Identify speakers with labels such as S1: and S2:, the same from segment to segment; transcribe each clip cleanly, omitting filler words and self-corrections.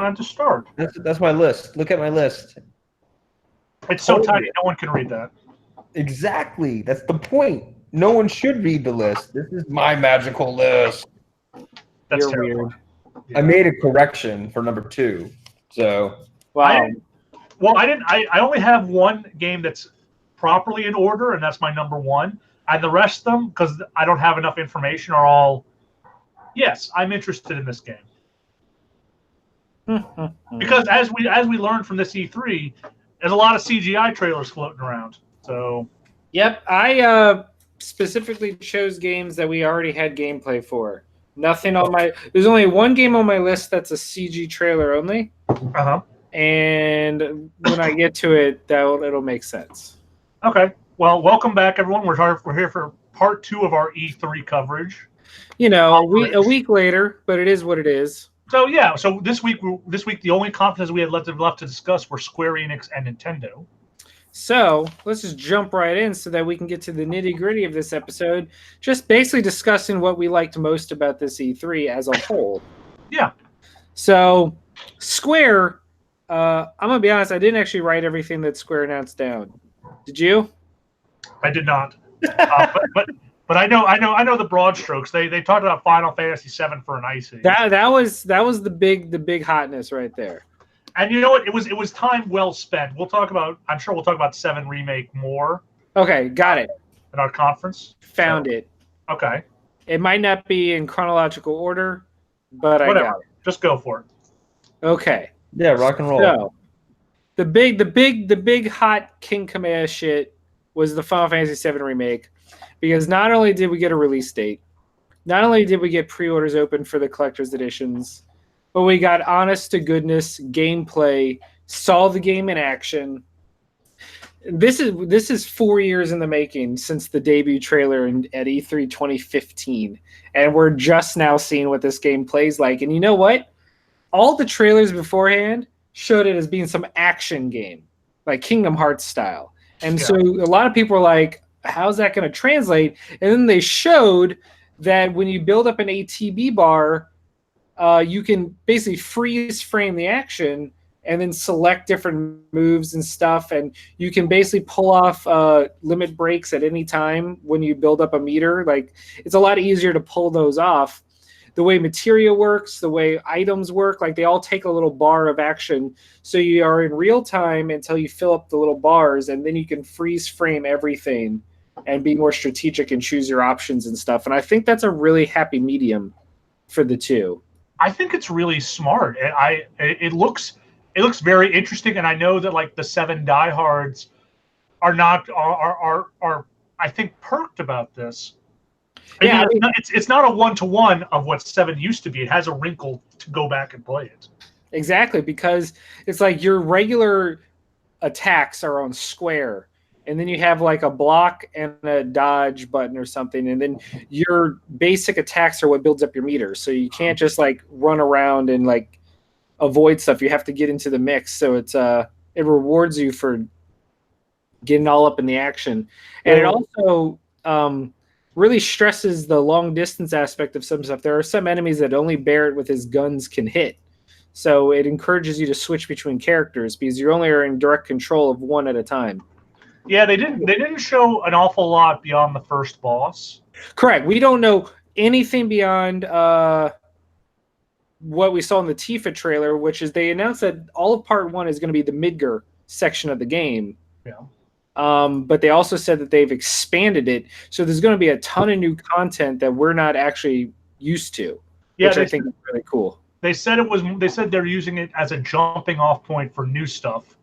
S1: wanted to start.
S2: That's my list. Look at my list.
S1: It's so tiny, no one can read that.
S2: Exactly. That's the point. No one should read the list. This is my magical list.
S1: That's
S3: You're
S1: terrible.
S3: weird.
S2: Yeah. I made a correction for number 2. So
S3: Wow.
S1: I only have one game that's properly in order, and that's my number 1. And the rest of them, because I don't have enough information, are all, yes, I'm interested in this game. Because as we learned from this E3, there's a lot of CGI trailers floating around. So,
S3: yep, I specifically chose games that we already had gameplay for. Nothing on my. There's only one game on my list that's a CG trailer only. And when I get to it, it'll make sense.
S1: Okay. Well, welcome back, everyone. We're here for part 2 of our E3 coverage.
S3: You know, a week later, but it is what it is.
S1: So yeah. So this week the only conferences we had left to discuss were Square Enix and Nintendo.
S3: So let's just jump right in so that we can get to the nitty-gritty of this episode, just basically discussing what we liked most about this E3 as a whole.
S1: Yeah.
S3: So Square, I'm going to be honest, I didn't actually write everything that Square announced down. Did you?
S1: I did not. But I know the broad strokes. They talked about Final Fantasy VII for an icy.
S3: That was the big hotness right there.
S1: And you know what? It was time well spent. I'm sure we'll talk about 7 Remake more.
S3: Okay, got it.
S1: In our conference.
S3: Found it.
S1: Okay.
S3: It might not be in chronological order, but
S1: whatever.
S3: I got it.
S1: Just go for it.
S3: Okay.
S2: Yeah, rock and roll.
S3: So, the big hot King Kamea shit was the Final Fantasy VII Remake, because not only did we get a release date, not only did we get pre-orders open for the collector's editions, but we got honest to goodness gameplay, saw the game in action. This is 4 years in the making since the debut trailer at E3 2015, and we're just now seeing what this game plays like. And you know what? All the trailers beforehand showed it as being some action game, like Kingdom Hearts style. And so a lot of people were like, how's that going to translate? And then they showed that when you build up an ATB bar, you can basically freeze frame the action and then select different moves and stuff. And you can basically pull off limit breaks at any time when you build up a meter. Like, it's a lot easier to pull those off. The way materia works, the way items work, like they all take a little bar of action. So you are in real time until you fill up the little bars, and then you can freeze frame everything and be more strategic and choose your options and stuff. And I think that's a really happy medium for the two.
S1: I think it's really smart. It looks very interesting, and I know that like the 7 diehards are I think perked about this.
S3: Yeah,
S1: it's not a 1-to-1 of what 7 used to be. It has a wrinkle to go back and play it.
S3: Exactly, because it's like your regular attacks are on square, and then you have like a block and a dodge button or something, and then your basic attacks are what builds up your meter. So you can't just like run around and like avoid stuff. You have to get into the mix. So it rewards you for getting all up in the action, and it also really stresses the long distance aspect of some stuff. There are some enemies that only Barrett with his guns can hit. So it encourages you to switch between characters because you only are in direct control of one at a time.
S1: Yeah, they didn't show an awful lot beyond the first boss.
S3: Correct. We don't know anything beyond what we saw in the Tifa trailer, which is they announced that all of part 1 is going to be the Midgar section of the game.
S1: Yeah.
S3: But they also said that they've expanded it, so there's going to be a ton of new content that we're not actually used to, which I think is really cool.
S1: They said they're using it as a jumping off point for new stuff,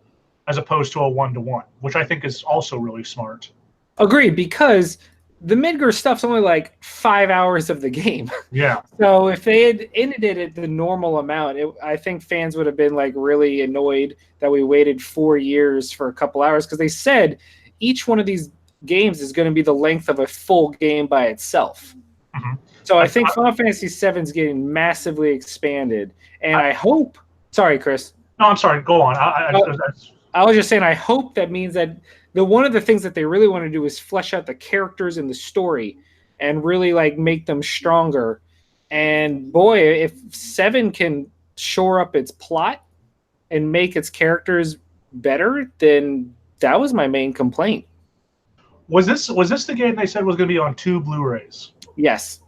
S1: as opposed to a 1-to-1, which I think is also really smart.
S3: Agreed, because the Midgar stuff's only like 5 hours of the game.
S1: Yeah.
S3: So if they had ended it at the normal amount, I think fans would have been like really annoyed that we waited 4 years for a couple hours, because they said each one of these games is going to be the length of a full game by itself.
S1: Mm-hmm.
S3: So I think Final Fantasy VII is getting massively expanded, and I hope. Sorry, Chris.
S1: No, I'm sorry. Go on.
S3: I was just saying, I hope that means that one of the things that they really want to do is flesh out the characters in the story and really like make them stronger. And boy, if 7 can shore up its plot and make its characters better, then that was my main complaint.
S1: Was this the game they said was going to be on 2 Blu-rays?
S3: Yes,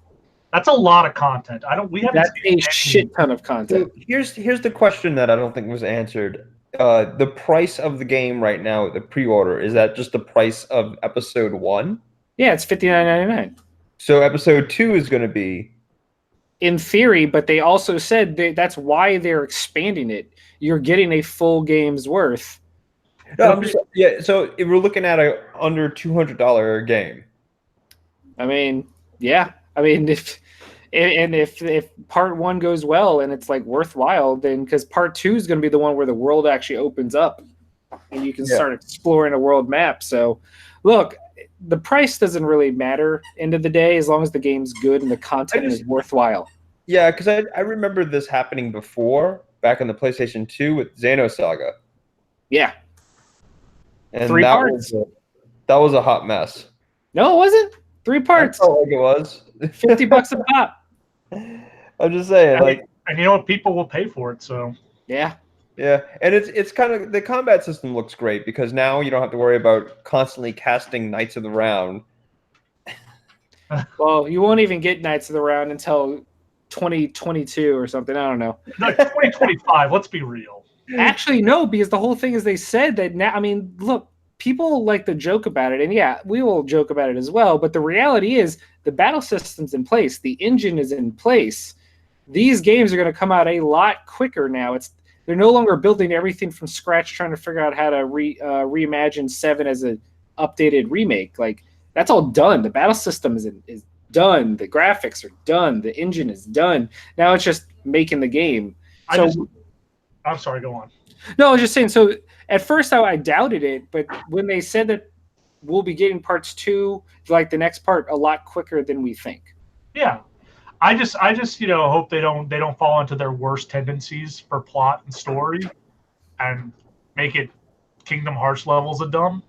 S1: That's a lot of content. We haven't
S3: that's
S1: seen
S3: a
S1: any-
S3: shit ton of content.
S2: So here's the question that I don't think was answered. The price of the game right now, the pre-order, is that just the price of episode 1?
S3: Yeah, it's $59.99
S2: So episode 2 is going to be
S3: in theory, but they also said that's why they're expanding it. You're getting a full game's worth.
S2: no, I'm just yeah. So if we're looking at a under $200 game,
S3: I mean, yeah. I mean, if part 1 goes well and it's like worthwhile, then because part 2 is going to be the one where the world actually opens up and you can start exploring a world map. So, look, the price doesn't really matter end of the day as long as the game's good and the content is worthwhile.
S2: yeah, because I remember this happening before back on the PlayStation 2 with Xenosaga,
S3: Yeah.
S2: and
S3: 3 parts.
S2: That was a hot mess.
S3: No, it wasn't. 3 parts.
S2: I felt like it was.
S3: $50 a pop.
S2: I'm just saying, like,
S1: and you know what? People will pay for it. So
S3: Yeah.
S2: yeah, and it's kind of the combat system looks great because now you don't have to worry about constantly casting Knights of the Round.
S3: Well, you won't even get Knights of the Round until 2022 or something. I don't know.
S1: no, 2025. Let's be real.
S3: Actually, no, because the whole thing is they said that now. I mean, look, people like to joke about it, and yeah, we will joke about it as well. But the reality is, the battle system's in place, the engine is in place. These games are going to come out a lot quicker now. They're no longer building everything from scratch, trying to figure out how to reimagine 7 as an updated remake. Like that's all done. The battle system is done. The graphics are done. The engine is done. Now it's just making the game.
S1: I'm sorry. Go on.
S3: No, I was just saying. So at first I doubted it, but when they said that we'll be getting parts 2, like the next part, a lot quicker than we think.
S1: Yeah, I just hope they don't fall into their worst tendencies for plot and story, and make it Kingdom Hearts levels of dumb.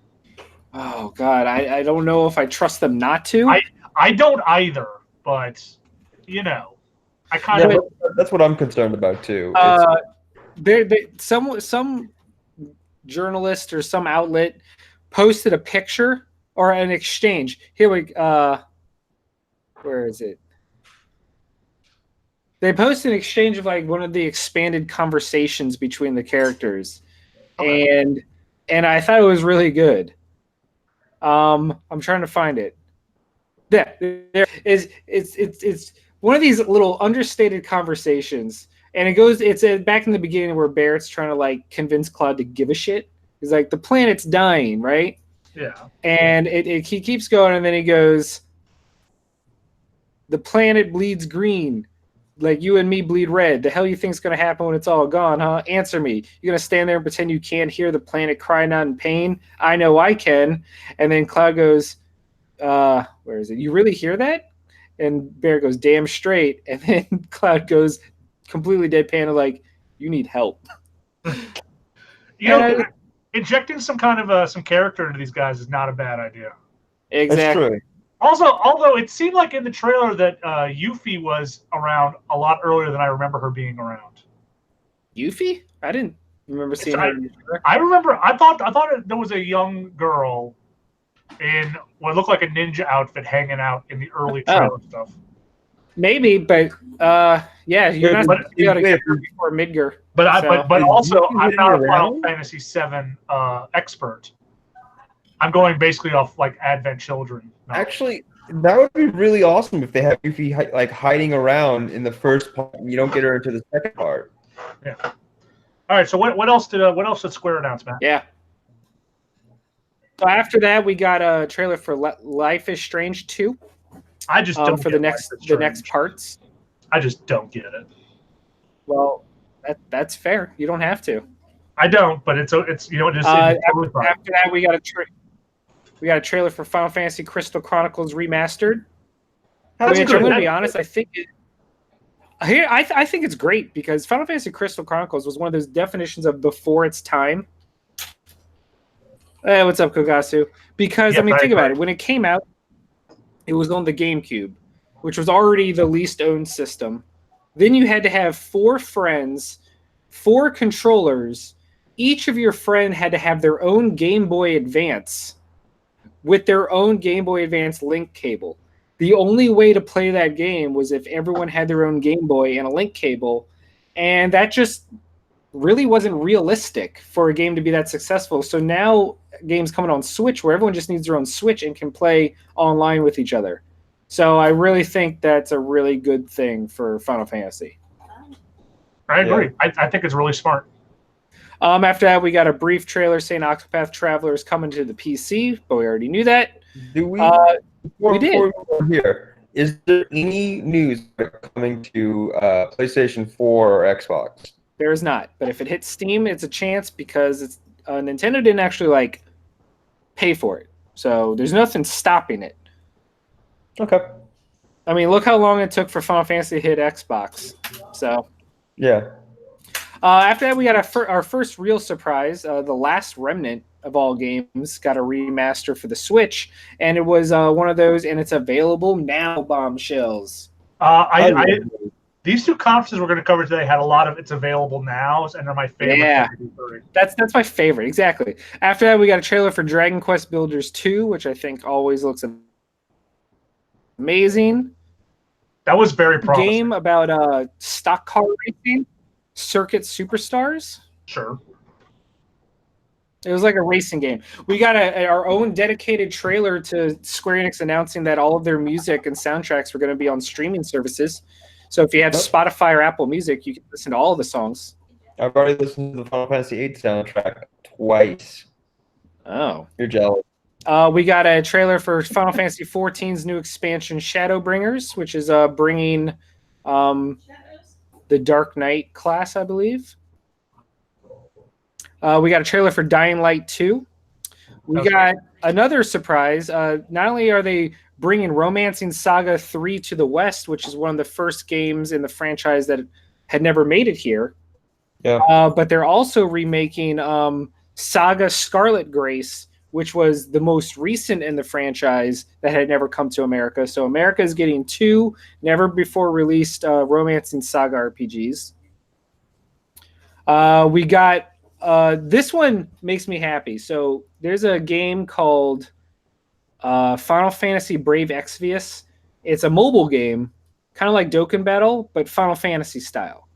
S3: Oh God, I don't know if I trust them not to.
S1: I don't either, but I kind of.
S2: That's what I'm concerned about too.
S3: Some journalist or some outlet posted a picture or an exchange. Here where is it? They posted an exchange of like one of the expanded conversations between the characters, and I thought it was really good. I'm trying to find it. There is. It's one of these little understated conversations. And it's back in the beginning where Barrett's trying to like convince Cloud to give a shit. He's like, the planet's dying, right?
S1: Yeah.
S3: And he keeps going, and then he goes, the planet bleeds green, like you and me bleed red. The hell you think's gonna happen when it's all gone, huh? Answer me. You're gonna stand there and pretend you can't hear the planet crying out in pain? I know I can. And then Cloud goes, where is it? You really hear that? And Barrett goes, damn straight. And then Cloud goes completely deadpan, like, you need help.
S1: Injecting some kind of some character into these guys is not a bad idea.
S3: Exactly.
S2: That's true.
S1: Also, although it seemed like in the trailer that Yuffie was around a lot earlier than I remember her being around.
S3: Yuffie? I didn't remember seeing her.
S1: I remember. I thought there was a young girl in what looked like a ninja outfit hanging out in the early trailer stuff.
S3: Maybe, but yeah, you're not supposed to be able to get her before Midgar.
S1: But also, I'm not a
S2: around?
S1: Final Fantasy VII expert. I'm going basically off like Advent Children. No.
S2: Actually, that would be really awesome if they have Yuffie like hiding around in the first part and you don't get her into the second part.
S1: Yeah. All right. So what else did Square announce, Matt?
S3: Yeah. So after that, we got a trailer for Life is Strange 2.
S1: I just don't
S3: for
S1: get
S3: the next parts.
S1: I just don't get it.
S3: Well, that's fair. You don't have to.
S1: I don't, but it's just
S3: after that we got a trailer for Final Fantasy Crystal Chronicles Remastered. Which I'm going to be honest, I think I think it's great because Final Fantasy Crystal Chronicles was one of those definitions of before its time. Hey, what's up, Kogasu? Because think about it. When it came out, it was on the GameCube, which was already the least owned system. Then you had to have 4 friends, 4 controllers. Each of your friend had to have their own Game Boy Advance with their own Game Boy Advance link cable. The only way to play that game was if everyone had their own Game Boy and a link cable, and that just really wasn't realistic for a game to be that successful. So now games coming on Switch where everyone just needs their own Switch and can play online with each other. So I really think that's a really good thing for Final Fantasy.
S1: I agree. I think it's really smart.
S3: After that, we got a brief trailer saying Octopath Traveler is coming to the PC, but we already knew that.
S2: Do we?
S3: We did.
S2: Before we move on here, is there any news coming to PlayStation 4 or Xbox?
S3: There is not, but if it hits Steam, it's a chance because it's Nintendo didn't actually pay for it, so there's nothing stopping it.
S2: Okay.
S3: I mean, look how long it took for Final Fantasy to hit Xbox. So
S2: yeah.
S3: After that, we got our first real surprise. The Last Remnant of all games got a remaster for the Switch, and it was one of those, and it's available now. Bombshells.
S1: These 2 conferences we're going to cover today had a lot of it's available now, and they're my favorite.
S3: Yeah, that's my favorite, exactly. After that, we got a trailer for Dragon Quest Builders 2, which I think always looks amazing.
S1: That was very promising.
S3: Game about stock car racing, Circuit Superstars.
S1: Sure.
S3: It was like a racing game. We got our own dedicated trailer to Square Enix announcing that all of their music and soundtracks were going to be on streaming services. So if you have Spotify or Apple Music, you can listen to all of the songs.
S2: I've already listened to the Final Fantasy VIII soundtrack twice.
S3: Oh.
S2: You're jealous.
S3: We got a trailer for Final Fantasy XIV's new expansion, Shadowbringers, which is bringing the Dark Knight class, I believe. We got a trailer for Dying Light 2. We got another surprise. Not only are they bringing Romancing Saga 3 to the West, which is one of the first games in the franchise that had never made it here, but they're also remaking Saga Scarlet Grace, which was the most recent in the franchise that had never come to America. So America is getting 2 never-before-released Romancing Saga RPGs. We got this one makes me happy. So there's a game called Final Fantasy Brave Exvius. It's a mobile game, kind of like Dokkan Battle, but Final Fantasy style.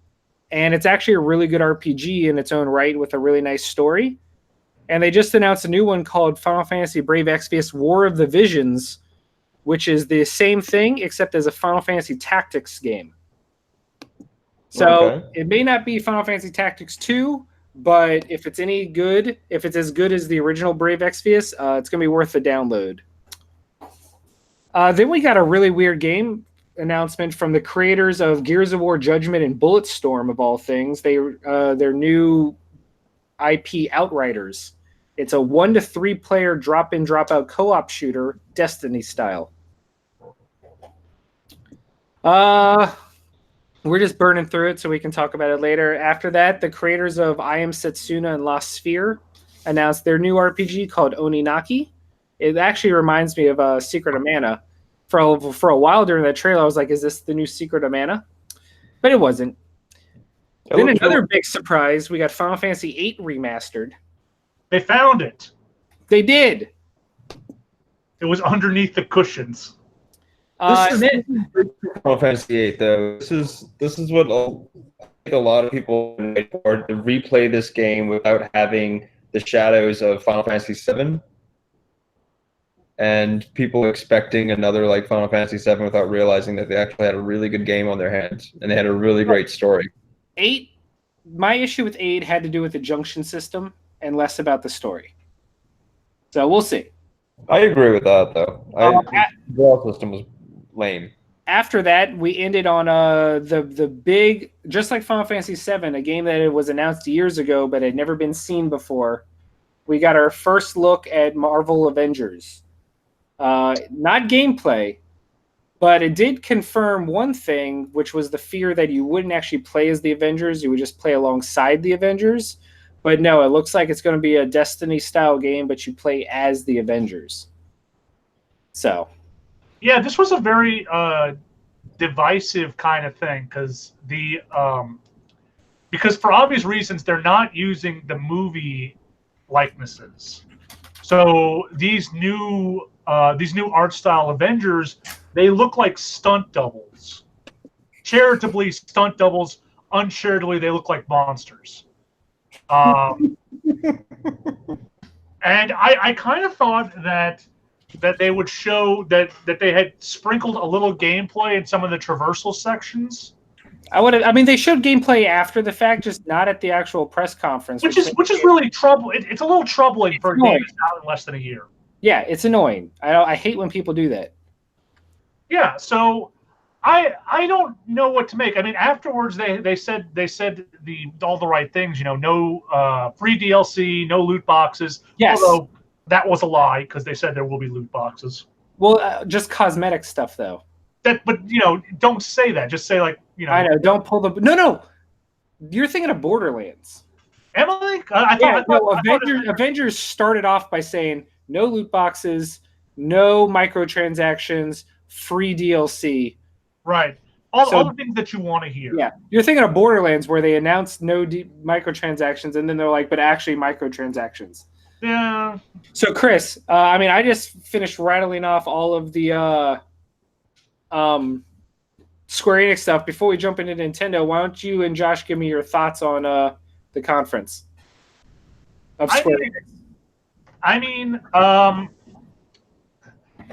S3: And it's actually a really good RPG in its own right with a really nice story. And they just announced a new one called Final Fantasy Brave Exvius War of the Visions, which is the same thing except as a Final Fantasy Tactics game. So It may not be Final Fantasy Tactics 2, but if it's any good, if it's as good as the original Brave Exvius, it's going to be worth the download. Then we got a really weird game announcement from the creators of Gears of War Judgment and Bulletstorm, of all things. Their new IP Outriders. It's a 1 to 3 player drop-in, drop-out co-op shooter, Destiny style. We're just burning through it so we can talk about it later. After that, the creators of I Am Setsuna and Lost Sphere announced their new RPG called Oninaki. It actually reminds me of Secret of Mana. For a while during that trailer, I was like, is this the new Secret of Mana? But it wasn't. Then another big surprise, we got Final Fantasy VIII remastered.
S1: They found it.
S3: They did.
S1: It was underneath the cushions.
S2: This is Final Fantasy VIII, though. This is what I think a lot of people wait for, to replay this game without having the shadows of Final Fantasy VII, and people expecting another like Final Fantasy VII without realizing that they actually had a really good game on their hands and they had a really great story.
S3: My issue with 8 had to do with the junction system and less about the story. So we'll see.
S2: I agree with that, though. The draw system was lame.
S3: After that, we ended on the big, just like Final Fantasy VII, a game that was announced years ago but had never been seen before. We got our first look at Marvel Avengers. Not gameplay, but it did confirm one thing, which was the fear that you wouldn't actually play as the Avengers. You would just play alongside the Avengers. But no, it looks like it's going to be a Destiny-style game, but you play as the Avengers. So.
S1: Yeah, this was a very divisive kind of thing because because for obvious reasons they're not using the movie likenesses. So these new art style Avengers, they look like stunt doubles. Charitably stunt doubles, uncharitably they look like monsters. And I kind of thought that they would show that they had sprinkled a little gameplay in some of the traversal sections.
S3: I mean, they showed gameplay after the fact, just not at the actual press conference.
S1: Which is really troubling. It's a little troubling for a game that's out in less than a year.
S3: Yeah, it's annoying. I hate when people do that.
S1: Yeah, so I don't know what to make. I mean, afterwards they said all the right things. You know, no free DLC, no loot boxes.
S3: Yes.
S1: Although that was a lie because they said there will be loot boxes.
S3: Well, just cosmetic stuff though.
S1: But you know, don't say that. Just say like, you know.
S3: I know. Don't pull the no. You're thinking of Borderlands.
S1: Am I?
S3: Avengers started off by saying no loot boxes, no microtransactions, free DLC.
S1: Right. All the things that you want to hear.
S3: Yeah. You're thinking of Borderlands where they announced no microtransactions and then they're like, but actually microtransactions.
S1: Yeah.
S3: So Chris, I mean, I just finished rattling off all of the Square Enix stuff. Before we jump into Nintendo, why don't you and Josh give me your thoughts on the conference of Square Enix?
S1: I mean,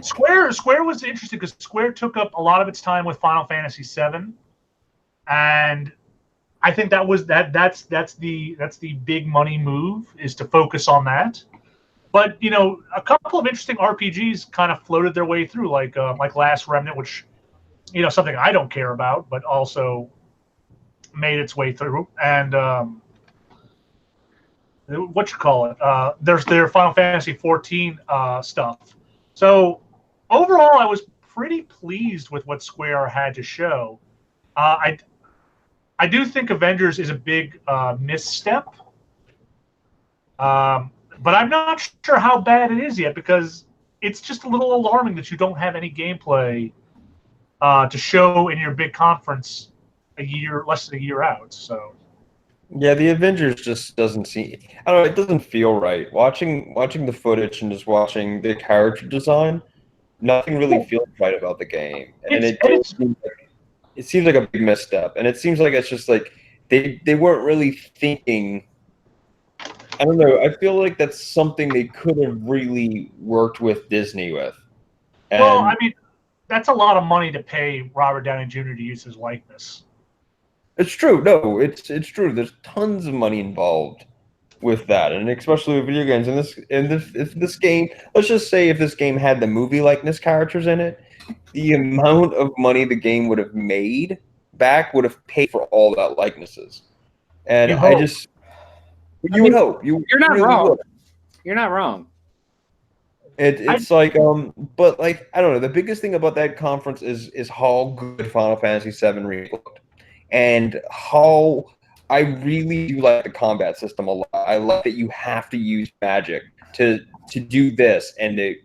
S1: Square was interesting because Square took up a lot of its time with Final Fantasy VII, and I think that's the big money move is to focus on that. But you know, a couple of interesting RPGs kind of floated their way through, like Last Remnant, which, you know, something I don't care about, but also made its way through. And there's their Final Fantasy 14 stuff. So overall, I was pretty pleased with what Square had to show. I do think Avengers is a big misstep. But I'm not sure how bad it is yet because it's just a little alarming that you don't have any gameplay to show in your big conference less than a year out. So
S2: yeah, the Avengers just doesn't seem. I don't know. It doesn't feel right. Watching the footage and just watching the character design, nothing really feels right about the game, and it seems like a big misstep. And it seems like it's just like they weren't really thinking. I don't know. I feel like that's something they could have really worked with Disney with. And
S1: well, I mean, that's a lot of money to pay Robert Downey Jr. to use his likeness.
S2: It's true. No, it's true. There's tons of money involved with that, and especially with video games. If this game, let's just say, if this game had the movie likeness characters in it, the amount of money the game would have made back would have paid for all that likenesses. And you would hope. You're
S3: not
S2: really
S3: wrong.
S2: would.
S3: You're not wrong.
S2: It's like but like I don't know. The biggest thing about that conference is how good Final Fantasy VII Remake looked, and how I really do like the combat system a lot. I like that you have to use magic to do this and to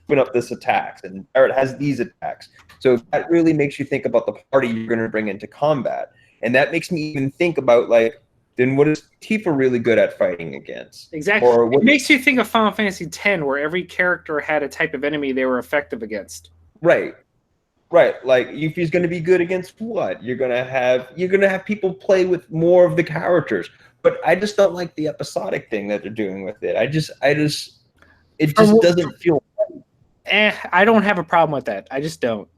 S2: open up this attacks, or it has these attacks. So that really makes you think about the party you're going to bring into combat, and that makes me even think about like. Then what is Tifa really good at fighting against?
S3: Exactly. It makes you think of Final Fantasy X, where every character had a type of enemy they were effective against.
S2: Right. Like Yuffie's going to be good against what? You're going to have people play with more of the characters. But I just don't like the episodic thing that they're doing with it. It just doesn't feel right.
S3: I don't have a problem with that. I just don't.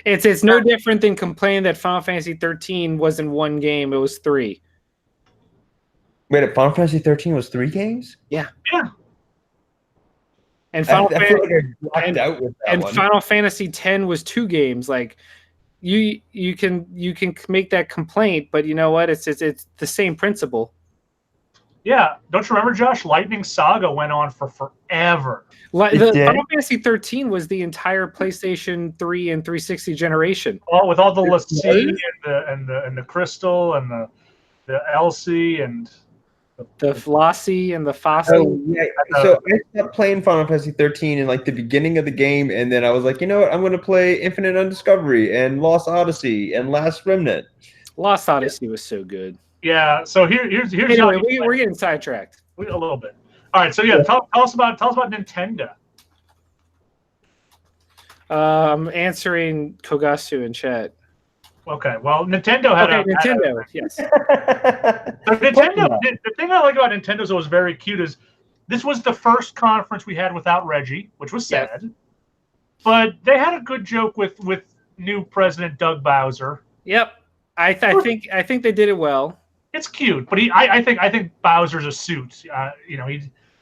S3: It's no different than complaining that Final Fantasy 13 wasn't one game; it was 3.
S2: Wait, Final Fantasy 13 was 3 games?
S3: Yeah. And
S2: I feel like I blocked out with that one.
S3: Final Fantasy 10 was 2 games. Like you can make that complaint, but you know what? It's the same principle.
S1: Yeah, don't you remember, Josh? Lightning Saga went on for forever.
S3: Final Fantasy 13 was the entire PlayStation 3 and 360 generation.
S1: Well, with all the l'Cie and the Crystal and the Elsie and
S3: The Flossie and the Fossy.
S2: Oh yeah. So I stopped playing Final Fantasy 13 in like the beginning of the game, and then I was like, you know what? I'm going to play Infinite Undiscovery and Lost Odyssey and Last Remnant.
S3: Lost Odyssey was so good.
S1: Yeah. So here's
S3: Anyway, we're getting sidetracked.
S1: A little bit. All right. So yeah, tell us about Nintendo.
S3: Answering Kogasu in chat.
S1: Okay. Well, Nintendo had
S3: Nintendo. Yes.
S1: So Nintendo. The thing I like about Nintendo that was very cute is this was the first conference we had without Reggie, which was sad.
S3: Yes.
S1: But they had a good joke with new president Doug Bowser.
S3: Yep. I think they did it well.
S1: It's cute, but I think Bowser's a suit.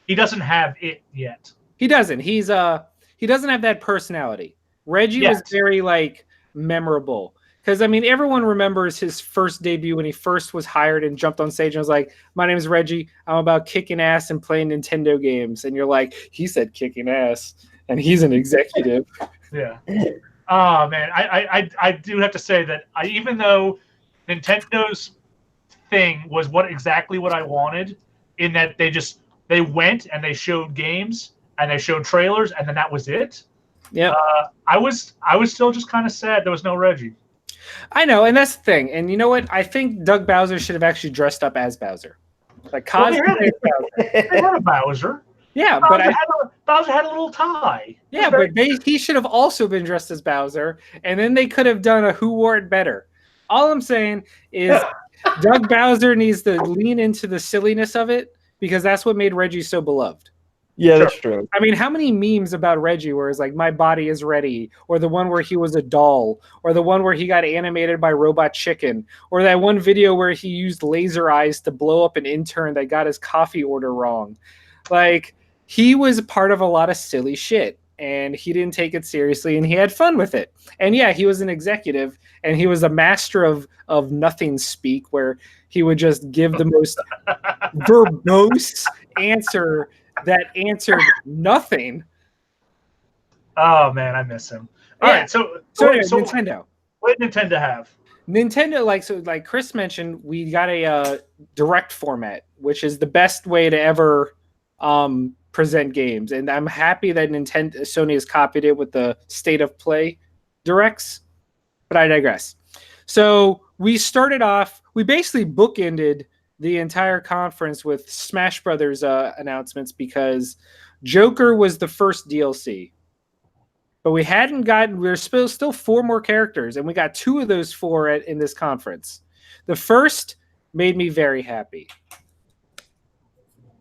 S1: He doesn't have it yet.
S3: He doesn't. He doesn't have that personality. Reggie was very like memorable. Because, I mean, everyone remembers his first debut when he first was hired and jumped on stage and was like, my name is Reggie. I'm about kicking ass and playing Nintendo games. And you're like, he said kicking ass. And he's an executive.
S1: Yeah. Oh, man. I do have to say that even though Nintendo's thing was exactly what I wanted, in that they went and they showed games and they showed trailers and then that was it.
S3: Yeah.
S1: I was still just kind of sad there was no Reggie.
S3: I know, and that's the thing. And you know what? I think Doug Bowser should have actually dressed up as Bowser. Like cosplay as Bowser.
S1: They had a Bowser.
S3: Yeah,
S1: Bowser had a little tie.
S3: Yeah, but he should have also been dressed as Bowser, and then they could have done a Who Wore It Better. All I'm saying is Doug Bowser needs to lean into the silliness of it, because that's what made Reggie so beloved.
S2: Yeah, that's true.
S3: I mean, how many memes about Reggie where it's like, my body is ready, or the one where he was a doll, or the one where he got animated by Robot Chicken, or that one video where he used laser eyes to blow up an intern that got his coffee order wrong. Like, he was part of a lot of silly shit, and he didn't take it seriously, and he had fun with it. And yeah, he was an executive, and he was a master of nothing speak, where he would just give the most verbose answer that answered nothing.
S1: Oh man, I miss him. All right, so
S3: Nintendo.
S1: What did Nintendo have?
S3: Nintendo, like Chris mentioned, we got a direct format, which is the best way to ever present games, and I'm happy that Sony has copied it with the State of Play directs. But I digress. So we started off. We basically bookended the entire conference with Smash Brothers announcements, because Joker was the first DLC. But we hadn't gotten, we were still 4 more characters, and we got 2 of those 4 in this conference. The first made me very happy.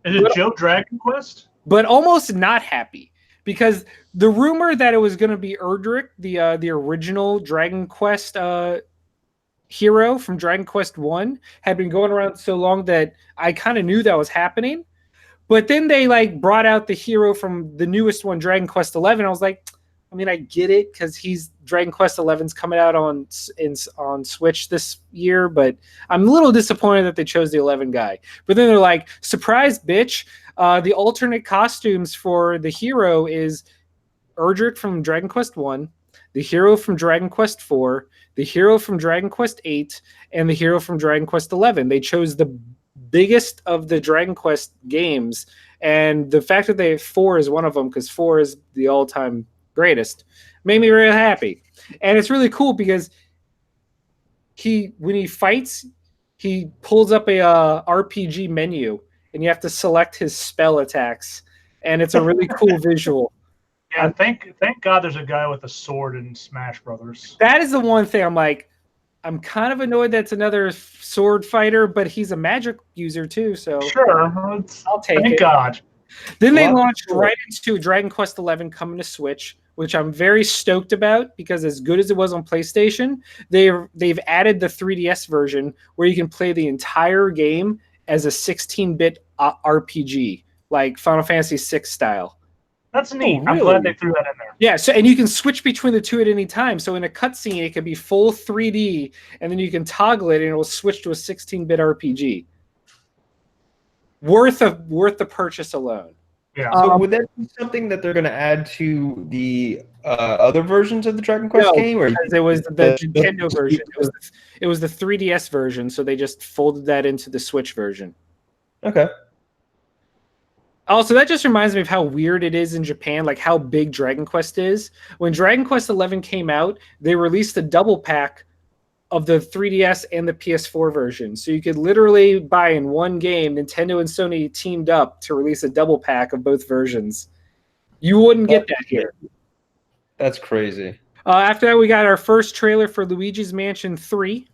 S1: Is it Joe Dragon Quest?
S3: But almost not happy, because the rumor that it was going to be Erdrick, the original Dragon Quest hero from Dragon Quest 1, had been going around so long that I kind of knew that was happening. But then they like brought out the hero from the newest one, Dragon Quest 11. I was like, I mean, I get it, because Dragon Quest 11's coming out on Switch this year, but I'm a little disappointed that they chose the 11 guy. But then they're like, surprise, bitch! The alternate costumes for the hero is Erdrick from Dragon Quest 1, the hero from Dragon Quest 4, the hero from Dragon Quest 8, and the hero from Dragon Quest 11. They chose the biggest of the Dragon Quest games, and the fact that they have 4 is one of them, because 4 is the all-time greatest, made me real happy. And it's really cool because when he fights, he pulls up a RPG menu, and you have to select his spell attacks, and it's a really cool visual.
S1: Yeah, thank God there's a guy with a sword in Smash Brothers.
S3: That is the one thing I'm kind of annoyed that's another sword fighter, but he's a magic user too, so
S1: sure,
S3: I'll take it.
S1: Thank God.
S3: Then they launched right into Dragon Quest 11 coming to Switch, which I'm very stoked about, because as good as it was on PlayStation, they've added the 3DS version where you can play the entire game as a 16-bit RPG, like Final Fantasy VI style.
S1: That's neat.
S3: Really?
S1: I'm glad they threw that in there.
S3: Yeah, and you can switch between the two at any time. So in a cutscene, it could be full 3D, and then you can toggle it, and it will switch to a 16-bit RPG. Worth the purchase alone.
S1: Yeah.
S2: So would that be something that they're going to add to the other versions of the Dragon Quest game? Or
S3: because it was the Nintendo version. It was the 3DS version, so they just folded that into the Switch version.
S2: Okay.
S3: Also, that just reminds me of how weird it is in Japan, like how big Dragon Quest is. When Dragon Quest XI came out, they released a double pack of the 3DS and the PS4 version. So you could literally buy in one game. Nintendo and Sony teamed up to release a double pack of both versions. You wouldn't get that here.
S2: That's crazy.
S3: After that, we got our first trailer for Luigi's Mansion 3.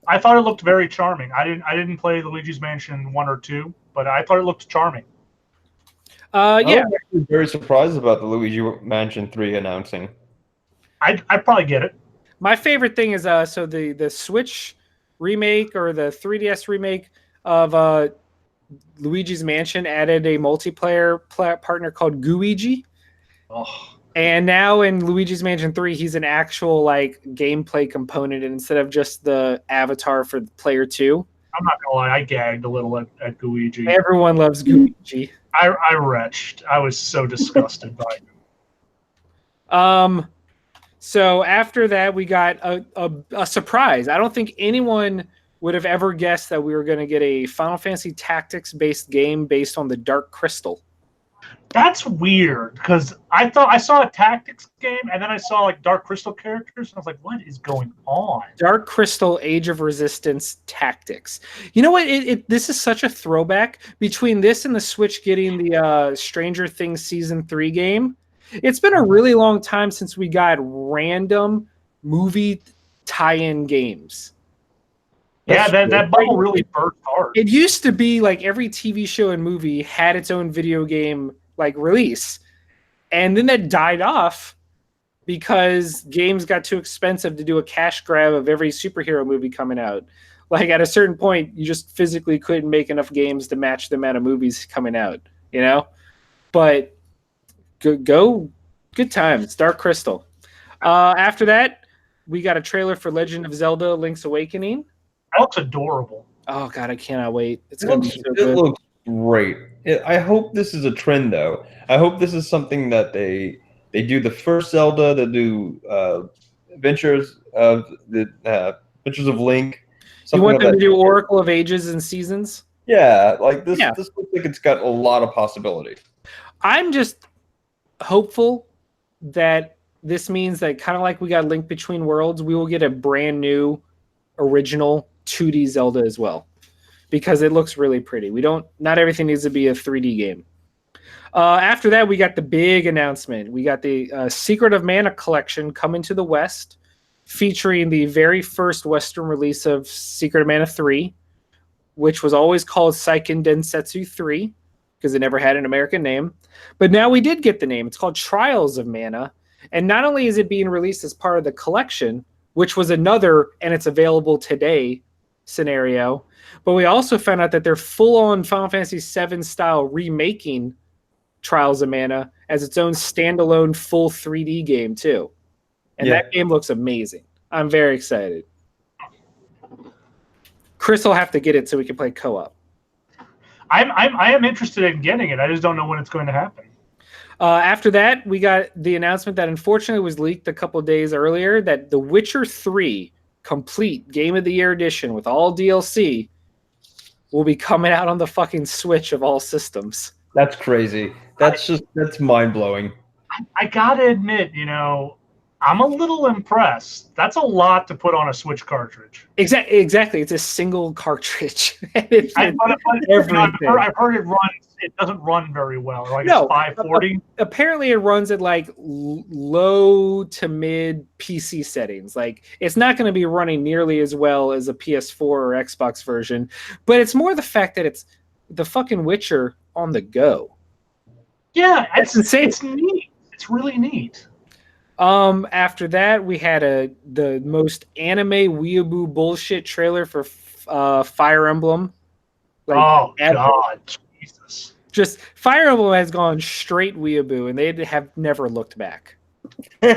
S1: I thought it looked very charming. I didn't play Luigi's Mansion 1 or 2, but I thought it looked charming.
S3: Yeah.
S2: I'm actually very surprised about the Luigi Mansion 3 announcing.
S1: I'd probably get it.
S3: My favorite thing is so the Switch remake or the 3DS remake of Luigi's Mansion added a multiplayer partner called Gooigi.
S1: Oh.
S3: And now in Luigi's Mansion 3, he's an actual like gameplay component instead of just the avatar for player 2.
S1: I'm not gonna lie, I gagged a little at Gooigi.
S3: Everyone loves Gooigi.
S1: I retched. I was so disgusted by it.
S3: So after that, we got a surprise. I don't think anyone would have ever guessed that we were going to get a Final Fantasy Tactics-based game based on the Dark Crystal.
S1: That's weird because I thought I saw a tactics game and then I saw like Dark Crystal characters and I was like, what is going on?
S3: Dark Crystal Age of Resistance Tactics. You know what? This is such a throwback between this and the Switch getting the Stranger Things Season 3 game. It's been a really long time since we got random movie tie-in games.
S1: Yeah, that bubble really burst hard.
S3: It used to be like every TV show and movie had its own video game like release. And then that died off because games got too expensive to do a cash grab of every superhero movie coming out. Like at a certain point, you just physically couldn't make enough games to match the amount of movies coming out, you know? But go good times. Dark Crystal. After that, we got a trailer for Legend of Zelda Link's Awakening.
S1: That looks adorable.
S3: Oh god, I cannot wait. It's gonna be so good.
S2: It looks great. I hope this is a trend, though. I hope this is something that they do the first Zelda. They do Adventures of Link.
S3: You want them to do Oracle of Ages and Seasons?
S2: Yeah, like this. Yeah. This looks like it's got a lot of possibility.
S3: I'm just hopeful that this means that kind of like we got Link Between Worlds, we will get a brand new original 2D Zelda as well, because it looks really pretty. Not everything needs to be a 3D game. After that, we got the big announcement. We got the Secret of Mana collection coming to the West, featuring the very first Western release of Secret of Mana 3, which was always called Seiken Densetsu 3, because it never had an American name. But now we did get the name. It's called Trials of Mana. And not only is it being released as part of the collection, which was another, and it's available today, scenario, but we also found out that they're full-on Final Fantasy VII style remaking Trials of Mana as its own standalone full 3D game too. And that game looks amazing. I'm very excited. Chris will have to get it so we can play co-op.
S1: I am interested in getting it. I just don't know when it's going to happen.
S3: After that, we got the announcement that unfortunately was leaked a couple days earlier that The Witcher 3 complete Game of the Year edition with all DLC will be coming out on the fucking Switch of all systems.
S2: That's crazy. That's mind-blowing.
S1: I gotta admit, I'm a little impressed. That's a lot to put on a Switch cartridge.
S3: Exactly. It's a single cartridge.
S1: I've heard it doesn't run very well. Like it's 540.
S3: Apparently it runs at like low to mid PC settings. Like it's not going to be running nearly as well as a PS4 or Xbox version, but it's more the fact that it's the fucking Witcher on the go.
S1: Yeah,
S3: it's insane.
S1: It's neat. It's really neat.
S3: After that, we had the most anime weeaboo bullshit trailer for Fire Emblem.
S1: God, Jesus!
S3: Just Fire Emblem has gone straight weeaboo, and they have never looked back. We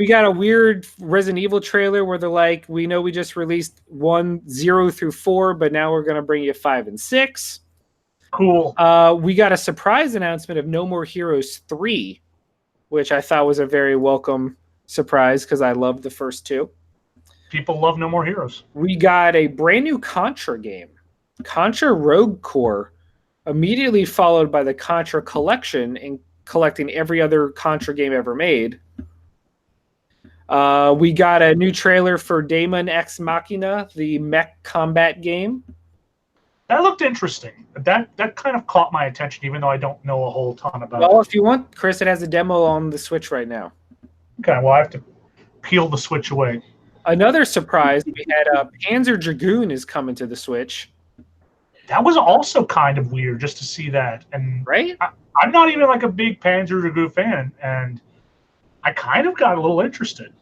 S3: got a weird Resident Evil trailer where they're like, "We know we just released 0 through 4, but now we're gonna bring you 5 and 6."
S1: Cool.
S3: We got a surprise announcement of No More Heroes 3. Which I thought was a very welcome surprise because I loved the first two.
S1: People love No More Heroes.
S3: We got a brand new Contra game, Contra Rogue Core, immediately followed by the Contra Collection, and collecting every other Contra game ever made. We got a new trailer for Daemon X Machina, the mech combat game.
S1: That looked interesting. That kind of caught my attention, even though I don't know a whole ton about it.
S3: Well, if you want, Chris, it has a demo on the Switch right now.
S1: Okay, well, I have to peel the Switch away.
S3: Another surprise, we had Panzer Dragoon is coming to the Switch.
S1: That was also kind of weird just to see that. And
S3: right?
S1: I'm not even like a big Panzer Dragoon fan, and I kind of got a little interested.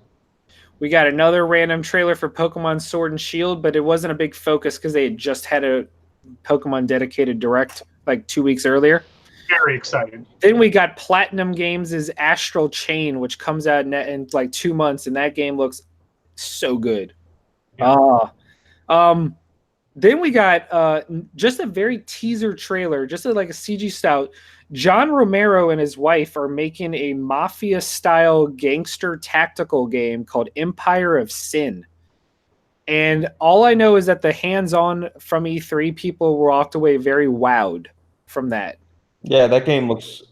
S3: We got another random trailer for Pokemon Sword and Shield, but it wasn't a big focus because they had just had a Pokemon dedicated direct like 2 weeks earlier.
S1: Very excited.
S3: Then we got Platinum Games' Astral Chain, which comes out in like 2 months, and that game looks so good.
S1: Yeah.
S3: Then we got just a very teaser trailer, just like a CG style. John Romero and his wife are making a mafia-style gangster tactical game called Empire of Sin. And all I know is that the hands-on from E3 people walked away very wowed from that.
S2: Yeah, that game looks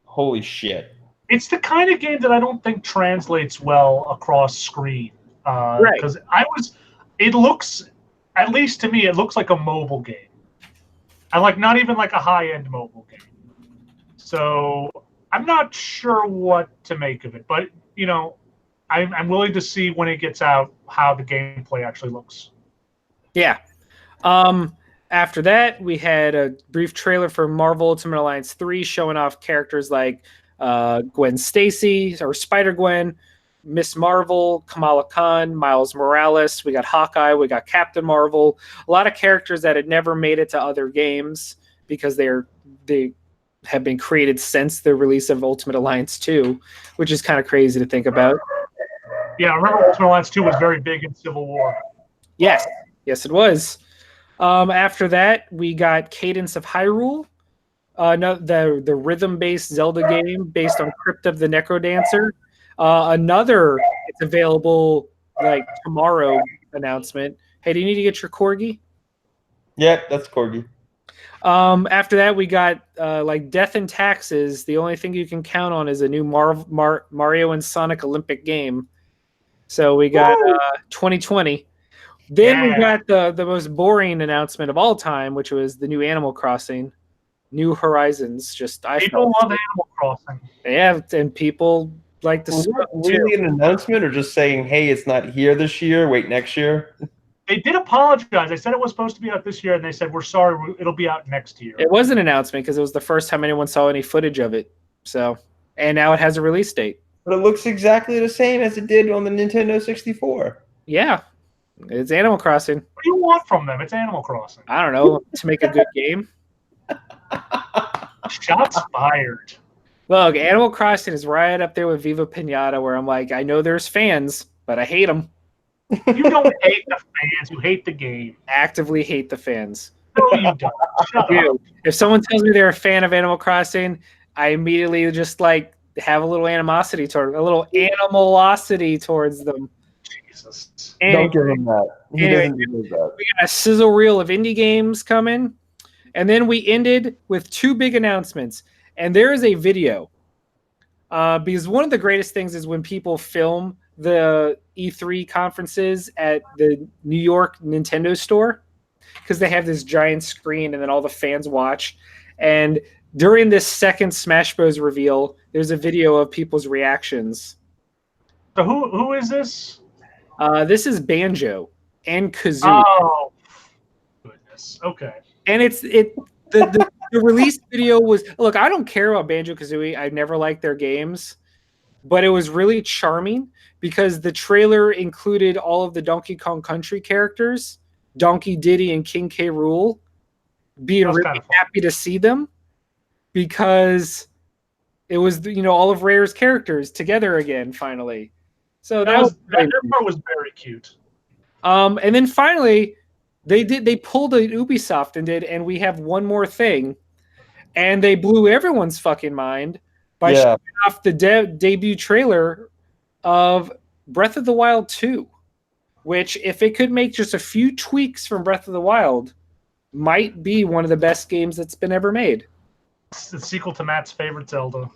S2: holy shit.
S1: It's the kind of game that I don't think translates well across screen.
S3: Right.
S1: Because it looks, at least to me, it looks like a mobile game. And like not even like a high-end mobile game. So I'm not sure what to make of it. But, you know, I'm willing to see when it gets out how the gameplay actually looks.
S3: Yeah. After that, we had a brief trailer for Marvel Ultimate Alliance 3 showing off characters like Gwen Stacy or Spider-Gwen, Miss Marvel, Kamala Khan, Miles Morales. We got Hawkeye. We got Captain Marvel. A lot of characters that had never made it to other games because they have been created since the release of Ultimate Alliance 2, which is kind of crazy to think about.
S1: Yeah, I remember Ultimate Alliance 2 was very big in Civil War.
S3: Yes, it was. After that, we got Cadence of Hyrule, the rhythm-based Zelda game based on Crypt of the Necrodancer. It's available like tomorrow announcement. Hey, do you need to get your Corgi?
S2: Yep, that's Corgi.
S3: After that, we got like Death and Taxes. The only thing you can count on is a new Mario and Sonic Olympic game. So we got 2020. Then we got the most boring announcement of all time, which was the new Animal Crossing, New Horizons.
S1: People love Animal Crossing.
S3: Yeah, and people like the
S2: really an announcement or just saying, hey, it's not here this year, wait next year?
S1: They did apologize. They said it was supposed to be out this year, and they said, we're sorry, it'll be out next year.
S3: It was an announcement because it was the first time anyone saw any footage of it. So, and now it has a release date.
S2: But it looks exactly the same as it did on the Nintendo 64.
S3: Yeah, it's Animal Crossing.
S1: What do you want from them? It's Animal Crossing.
S3: I don't know, to make a good game.
S1: Shots fired.
S3: Look, Animal Crossing is right up there with Viva Pinata, where I'm like, I know there's fans, but I hate them.
S1: You don't hate the fans. You hate the game.
S3: Actively hate the fans.
S1: No, you don't. Shut up.
S3: If someone tells me they're a fan of Animal Crossing, I immediately just like have a little animosity towards them.
S1: Jesus.
S2: Don't give him that.
S3: Anyway, we got a sizzle reel of indie games coming. And then we ended with two big announcements. And there is a video. Because one of the greatest things is when people film the E3 conferences at the New York Nintendo store. Because they have this giant screen and then all the fans watch. And during this second Smash Bros. Reveal, there's a video of people's reactions.
S1: So who is this?
S3: This is Banjo and Kazooie.
S1: Oh, goodness. Okay.
S3: And the release video was, look, I don't care about Banjo-Kazooie. I've never liked their games, but it was really charming because the trailer included all of the Donkey Kong Country characters, Donkey Diddy and King K. Rool, being really happy to see them because it was, all of Rare's characters together again, finally. So that
S1: part was very cute.
S3: And then finally, they pulled an Ubisoft and we have one more thing, and they blew everyone's fucking mind by showing off the debut trailer of Breath of the Wild 2. which, if it could make just a few tweaks from Breath of the Wild, might be one of the best games that's been ever made.
S1: It's the sequel to Matt's favorite Zelda.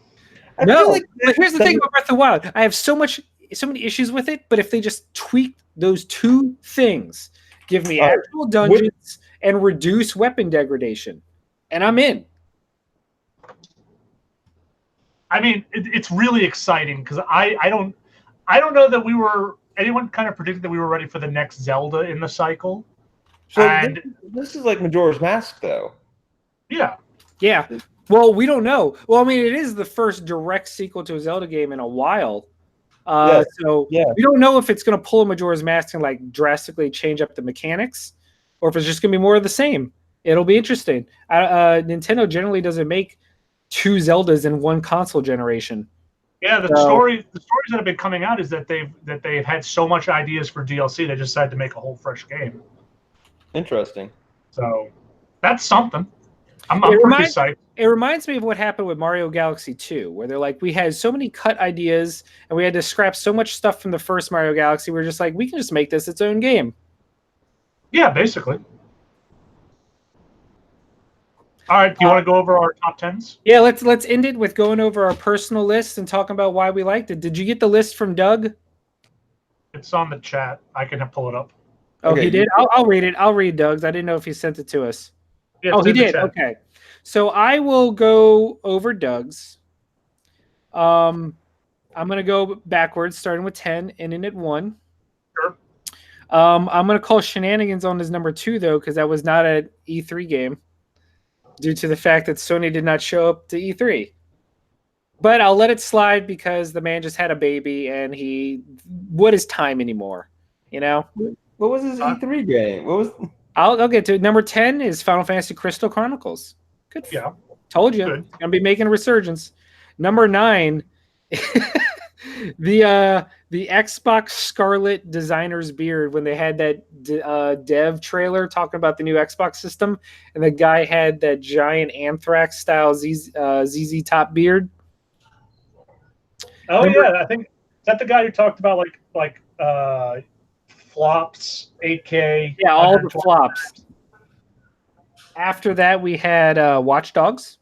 S3: No, but here's the thing about Breath of the Wild. I have so many issues with it, but if they just tweak those two things, give me actual dungeons and reduce weapon degradation, and I'm in.
S1: I mean, it's really exciting because I don't know that anyone kind of predicted that we were ready for the next Zelda in the cycle.
S2: So this is like Majora's Mask, though.
S1: Yeah.
S3: Yeah. Well, we don't know. Well, I mean, it is the first direct sequel to a Zelda game in a while. So we don't know if it's going to pull a Majora's Mask and like drastically change up the mechanics, or if it's just going to be more of the same. It'll be interesting. Nintendo generally doesn't make two Zeldas in one console generation.
S1: Yeah, the stories that have been coming out is that they've had so much ideas for DLC they decided to make a whole fresh game.
S2: Interesting.
S1: So that's something. I'm pretty excited.
S3: It reminds me of what happened with Mario Galaxy 2, where they're like, we had so many cut ideas and we had to scrap so much stuff from the first Mario Galaxy. We're just like, we can just make this its own game.
S1: Yeah, basically. All right, do you want to go over our top 10s?
S3: Yeah, let's end it with going over our personal lists and talking about why we liked it. Did you get the list from Doug?
S1: It's on the chat. I can pull it up.
S3: Oh, okay, he did? I'll read it. I'll read Doug's. I didn't know if he sent it to us.
S1: Yeah,
S3: he did. Okay. So I will go over Doug's. I'm going to go backwards, starting with 10, ending at 1.
S1: Sure.
S3: I'm going to call Shenanigans on his number 2, though, because that was not an E3 game, due to the fact that Sony did not show up to E3. But I'll let it slide because the man just had a baby, and what is time anymore? You know?
S2: What was his E3 game? What was?
S3: I'll get to it. Number 10 is Final Fantasy Crystal Chronicles. Good.
S1: Yeah.
S3: Told you.
S1: Good.
S3: Gonna be making a resurgence. Number 9, the Xbox Scarlet designer's beard, when they had that dev trailer talking about the new Xbox system, and the guy had that giant Anthrax style ZZ Top beard.
S1: Oh yeah, I think is that the guy who talked about like flops, 8K.
S3: Yeah, all the flops. After that, we had Watch Dogs.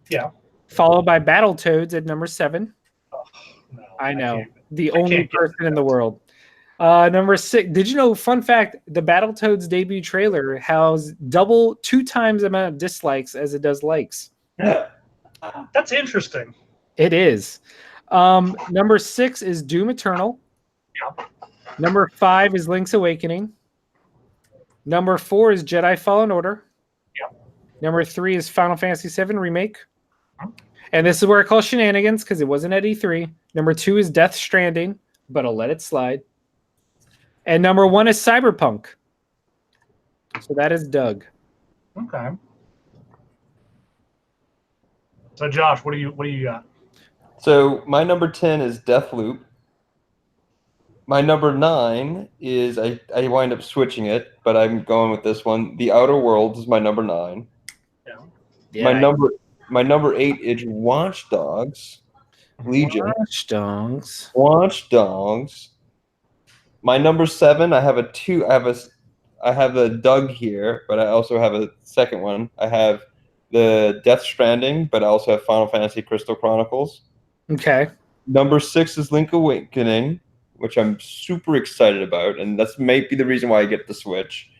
S1: Yeah.
S3: Followed by Battletoads at number 7.
S1: Oh, no,
S3: I know. The only person in the world. Number 6. Did you know, fun fact, the Battletoads debut trailer has 2 times the amount of dislikes as it does likes.
S1: That's interesting.
S3: It is. Number 6 is Doom Eternal.
S1: Yeah.
S3: Number 5 is Link's Awakening. Number 4 is Jedi Fallen Order.
S1: Yeah.
S3: Number 3 is Final Fantasy VII Remake. And this is where I call Shenanigans because it wasn't at E3. Number 2 is Death Stranding, but I'll let it slide. And number 1 is Cyberpunk. So that is Doug.
S1: Okay. So Josh, what do you got?
S2: So my number 10 is Deathloop. My number 9 is I wind up switching it, but I'm going with this one. The Outer Worlds is my number 9.
S3: Yeah.
S2: My number 8 is Watch Dogs Legion.
S3: Watch
S2: Dogs. My number 7, I have a Doug here, but I also have a second one. I have the Death Stranding, but I also have Final Fantasy Crystal Chronicles.
S3: Okay.
S2: Number 6 is Link Awakening, which I'm super excited about, and that's maybe the reason why I get the Switch.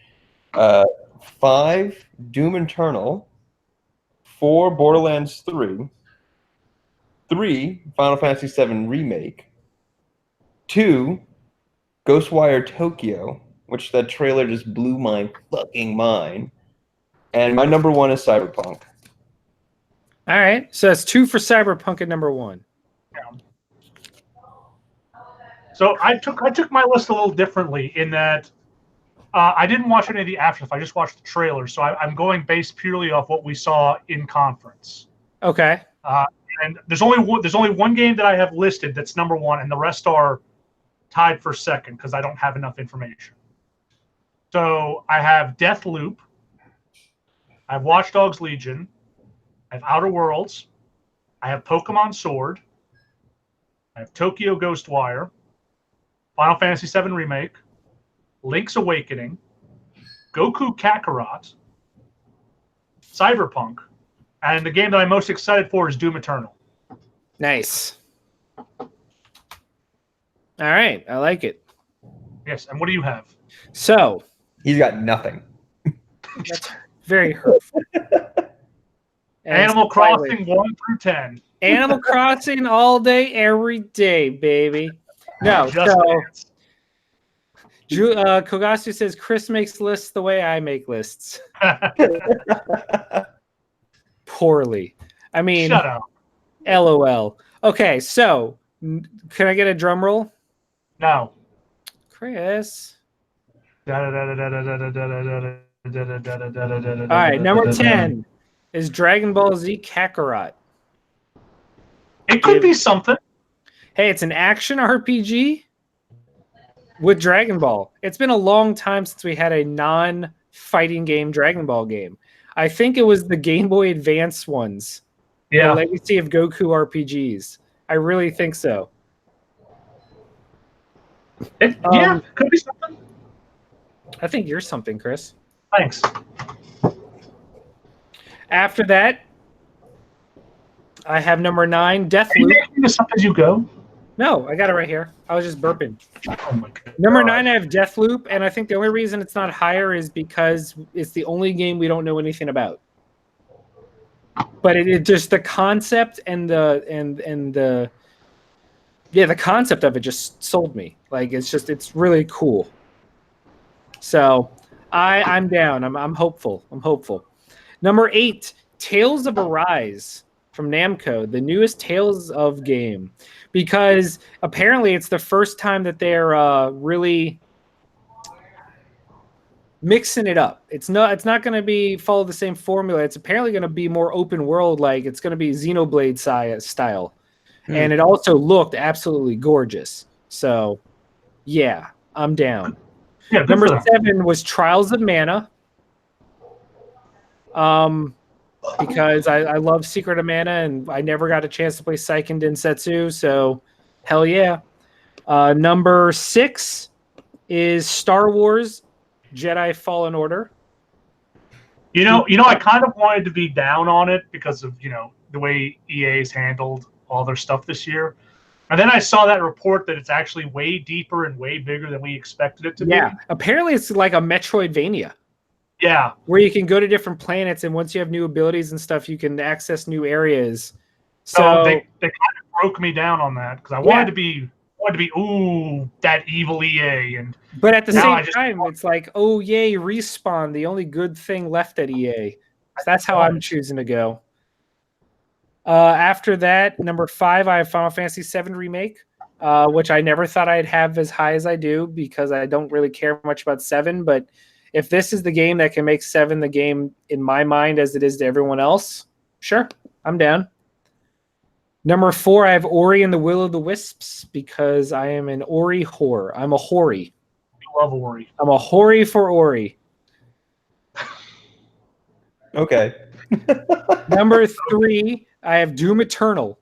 S2: 5, Doom Eternal. 4, Borderlands 3. 3, Final Fantasy VII Remake. 2, Ghostwire Tokyo, which that trailer just blew my fucking mind. And my number 1 is Cyberpunk.
S3: All right. So that's 2 for Cyberpunk at number 1.
S1: Yeah. So I took my list a little differently in that I didn't watch any of the aftermath. I just watched the trailer. So I'm going based purely off what we saw in conference.
S3: Okay.
S1: And there's only one game that I have listed that's number 1, and the rest are tied for second because I don't have enough information. So I have Deathloop. I have Watch Dogs Legion. I have Outer Worlds. I have Pokemon Sword. I have Tokyo Ghostwire. Final Fantasy VII Remake. Link's Awakening, Goku Kakarot, Cyberpunk, and the game that I'm most excited for is Doom Eternal.
S3: Nice. All right, I like it.
S1: Yes, and what do you have?
S3: So
S2: He's got nothing.
S3: that's very hurtful. And
S1: Animal
S3: slightly-
S1: Crossing 1 through 10.
S3: Animal Crossing all day, every day, baby. No,
S1: Just
S3: so
S1: Dance.
S3: Kogasu says Chris makes lists the way I make lists. Poorly. I mean,
S1: Shut up.
S3: LOL. Okay, so can I get a drum roll?
S1: No.
S3: Chris.
S1: All
S3: All right, number 10 is Dragon Ball Z Kakarot.
S1: It could be something.
S3: Hey, it's an action RPG with Dragon Ball. It's been a long time since we had a non-fighting game Dragon Ball game. I think it was the Game Boy Advance ones. The
S1: Yeah.
S3: Legacy of Goku RPGs. I really think so.
S1: Yeah, could be something.
S3: I think you're something, Chris.
S1: Thanks.
S3: After that, I have number 9,
S1: Are you
S3: Deathloop.
S1: making this up as you go?
S3: No, I got it right here. I was just burping.
S1: Oh my god.
S3: Number 9, I have Deathloop, and I think the only reason it's not higher is because it's the only game we don't know anything about. But it just the concept and the concept of it just sold me. Like it's really cool. So I'm down. I'm hopeful. I'm hopeful. Number 8, Tales of Arise from Namco, the newest Tales of game, because apparently it's the first time that they're really mixing it up. It's not going to be follow the same formula. It's apparently going to be more open world, like it's going to be Xenoblade style. And it also looked absolutely gorgeous. So, yeah, I'm down.
S1: Yeah, good
S3: Number
S1: for them.
S3: 7 was Trials of Mana. Because I love Secret of Mana, and I never got a chance to play Seiken Densetsu, so hell yeah. Number 6 is Star Wars Jedi Fallen Order.
S1: You know, I kind of wanted to be down on it because of, the way EA's handled all their stuff this year. And then I saw that report that it's actually way deeper and way bigger than we expected it to
S3: Yeah,
S1: be.
S3: apparently it's like a Metroidvania,
S1: Yeah.
S3: where you can go to different planets, and once you have new abilities and stuff, you can access new areas.
S1: So
S3: So
S1: they kind of broke me down on that because I wanted to be ooh, that evil EA, and
S3: but at the
S1: Now I
S3: same
S1: just-
S3: time, it's like, oh yay, Respawn, the only good thing left at EA. So that's how I'm choosing to go. After that, number 5, I have Final Fantasy VII Remake, which I never thought I'd have as high as I do because I don't really care much about 7. But if this is the game that can make 7 the game in my mind as it is to everyone else, sure, I'm down. Number 4, I have Ori and the Will of the Wisps because I am an Ori whore. I'm a Hori.
S1: I love Ori.
S3: I'm a Hori for Ori.
S2: Okay.
S3: Number 3, I have Doom Eternal.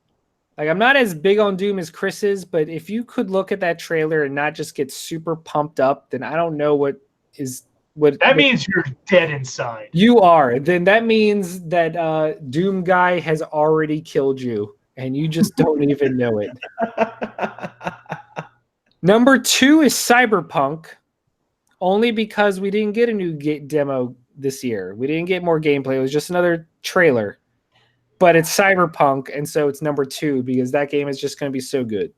S3: Like, I'm not as big on Doom as Chris is, but if you could look at that trailer and not just get super pumped up, then I don't know what
S1: That means you're dead inside.
S3: you are. Then that means that Doom guy has already killed you, and you just don't even know it. Number 2 is Cyberpunk, only because we didn't get a new demo this year. We didn't get more gameplay. It was just another trailer. But it's Cyberpunk, and so it's number 2 because that game is just going to be so good.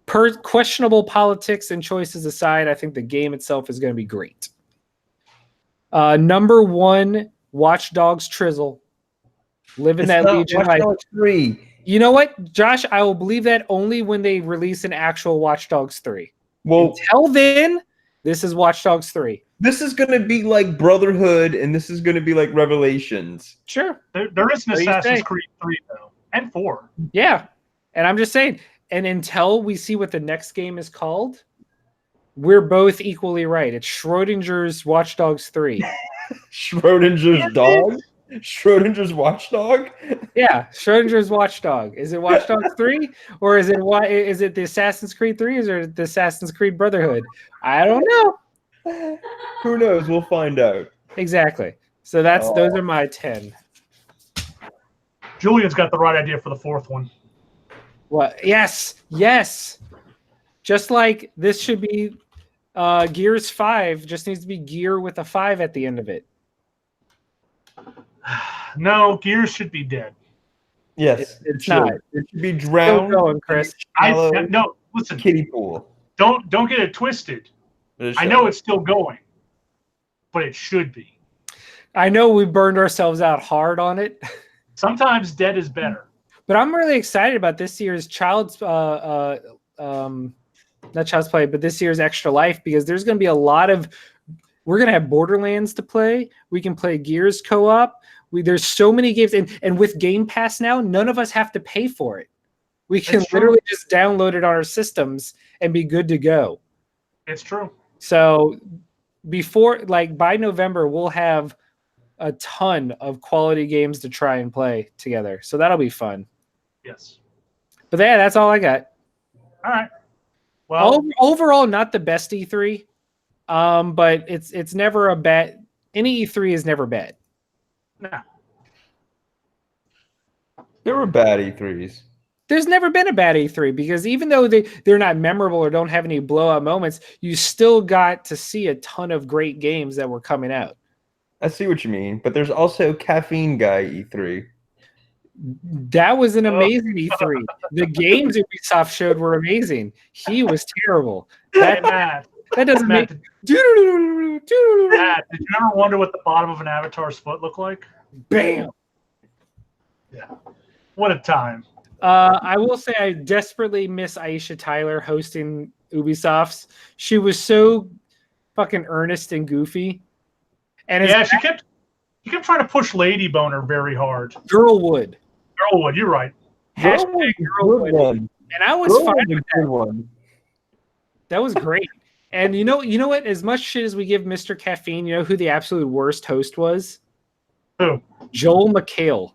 S3: Per questionable politics and choices aside, I think the game itself is going to be great. Number 1, Watch Dogs Trizzle. Living that Legion life.
S2: 3.
S3: You know what, Josh? I will believe that only when they release an actual Watch Dogs 3.
S2: Well,
S3: Until then, this is Watch Dogs 3.
S2: this is going to be like Brotherhood, and this is going to be like Revelations.
S3: Sure.
S1: There is an
S3: What do you
S1: Assassin's
S3: think?
S1: Creed 3 though, and 4.
S3: Yeah. And I'm just saying, and until we see what the next game is called, we're both equally right. It's Schrodinger's Watch Dogs 3.
S2: Schrodinger's dog. Schrodinger's watchdog?
S3: Yeah, Schrodinger's Watchdog. Is it Watch Dogs 3 or is it the Assassin's Creed 3 or is it the Assassin's Creed Brotherhood? I don't know.
S2: Who knows? We'll find out.
S3: Exactly. So those are my 10.
S1: Julian's got the right idea for the fourth one.
S3: What? Yes. Just like this should be Gears 5, just needs to be Gear with a 5 at the end of it.
S1: No, Gears should be dead.
S2: Yes,
S3: it's not.
S2: It should be drowned.
S3: Still going, Chris.
S1: No, listen.
S2: Kiddie pool.
S1: Don't get it twisted. I know it's still going, but it should be.
S3: I know we burned ourselves out hard on it.
S1: Sometimes dead is better.
S3: But I'm really excited about this year's not Child's Play, but this year's Extra Life, because there's going to be a lot of. We're going to have Borderlands to play. We can play Gears co-op. There's so many games, and with Game Pass now, none of us have to pay for it. We can literally just download it on our systems and be good to go.
S1: It's true.
S3: So by November, we'll have a ton of quality games to try and play together. So that'll be fun.
S1: Yes.
S3: But yeah, that's all I got.
S1: All right. Well,
S3: overall, not the best E3, but it's never a bad. Any E3 is never bad.
S1: Nah.
S2: There were bad E3s.
S3: There's never been a bad E3 because even though they're not memorable or don't have any blowout moments, you still got to see a ton of great games that were coming out.
S2: I see what you mean, but there's also Caffeine Guy E3.
S3: That was an amazing E3. The games Ubisoft showed were amazing. He was terrible.
S1: Matt,
S3: doesn't
S1: Matt,
S3: make.
S1: Matt, did you ever wonder what the bottom of an Avatar's foot looked like?
S3: Bam.
S1: Yeah. What a time.
S3: I will say I desperately miss Aisha Tyler hosting Ubisoft's. She was so fucking earnest and goofy. And
S1: yeah, she kept trying to push Lady Boner very hard.
S3: Girlwood.
S1: You're right.
S3: Hashtag Girlwood. And I was fine with that.
S2: One.
S3: That was great. And you know what? As much shit as we give Mr. Caffeine, you know who the absolute worst host was?
S1: Who?
S3: Joel McHale.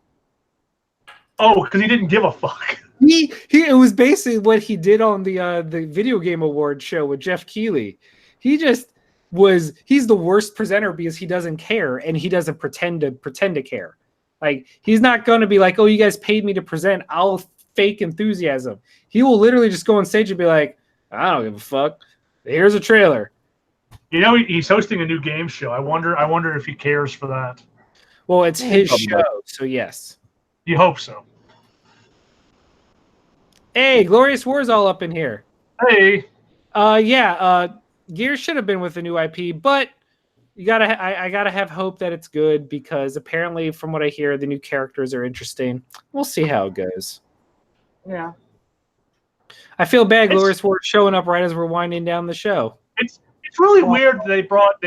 S1: Oh, because he didn't give a fuck.
S3: It was basically what he did on the Video Game Award show with Jeff Keighley. He's the worst presenter because he doesn't care and he doesn't pretend to care. Like, he's not going to be like, oh, you guys paid me to present, I'll fake enthusiasm. He will literally just go on stage and be like, I don't give a fuck. Here's a trailer.
S1: You know, he's hosting a new game show. I wonder if he cares for that.
S3: Well, it's his show, so yes.
S1: You hope so.
S3: Hey, Glorious War's all up in here.
S1: Hey.
S3: Gears should have been with the new IP, but I gotta have hope that it's good because apparently, from what I hear, the new characters are interesting. We'll see how it goes.
S1: Yeah.
S3: I feel bad, Glorious War showing up right as we're winding down the show.
S1: It's really weird they brought